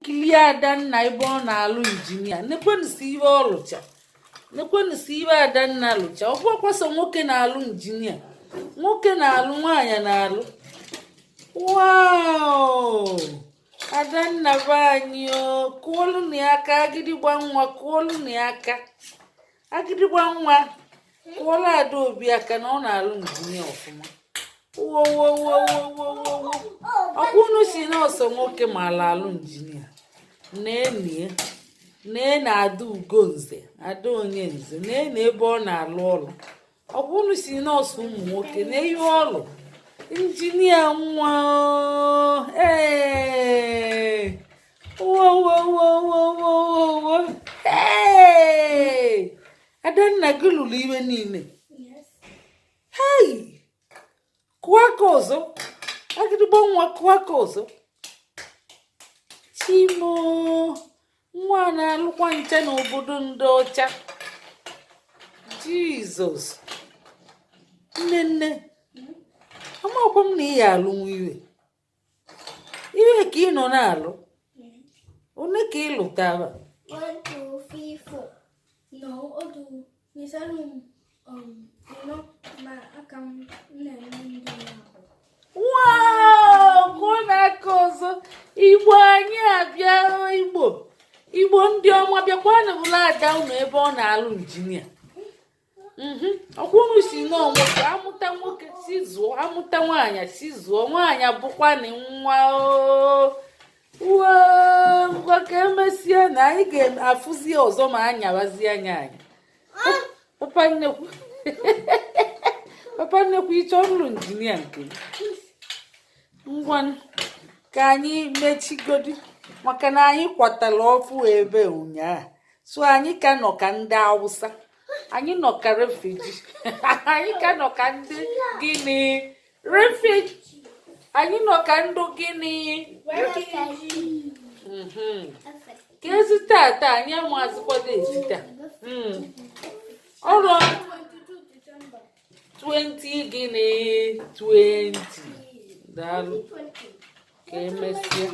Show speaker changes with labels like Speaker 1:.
Speaker 1: kilie Adanna ebe ọ na-alụ injinia. Nekwenụ si ibe ọ lụcha. Nekwenụ si ibe Adanna lụcha. Ọ bụkwa sọ nwoke na-alụ injinia. Nwoke na-alụ, nwaanyị na-alụ. Wow! Adanna be anyị o, kụọlụ na aka agịdịgba nwa, kụọlụ na aka. Agịdịgba nwa, kụọlụ Adaobi aka na ọ na-alụ injinia ọfụma. Ọkwa unu si na ọsọ nwoke ma alụ injinia. Nee na Ada Ugonze, Ada Onyenze, nee na ebe ọ na-alụ ọrụ. Ọkwa unu si na ọsọ ụmụ nwoke na ihe ọrụ. Injinia nwa ee hey! Adanna gị lụrụ iwe niile. Hey! Kụọ aka ọzọ. Agịdịgba nwa, kụọ aka ọzọ. Chimo, nwa na-alụkwa nche n'obodo ndị ọcha. Jizọs. Nne amakwa m na ị ya alụnwu iwe. Iwe ka ị nọ na-alụ. One ka ị lụtara?
Speaker 2: 1, 2, 3, 4. No, odu. Misalum no ma akam na ndị na-abụ.
Speaker 1: Wow! Gụọ n'aka ọzọ. Igbo anyị abịa. Igbo ndị ọma bịakwa na bụla ada unu ebe ọ na-alụ injinia. Ọkwa unu si nọ nwoke amụta nwoke si zụọ, amụta nwaanyị si zụọ, nwaanyị bụkwa na nwa ngwa ka emesịa na anyị ga-afụzi ọzọ ma anyabazi anya anyị. Papa nnekwu ịchọ ọrụ injinia nke ngwa ka anyị mechigodi maka na anyị kwatara ọfụ ebe ụnyaahụ. So anyị ka nọ ka ndị Awụsa. Anyị nọ ka refugee. Anyị ka nọ ka ndị gịnị? Refugee. Anyị nọ ka ndị gịnị? Ka ezi tata anyị amazịkwado ezita. Ọrụ 20 gịnị? 20. Daalụ. Ka emesịa.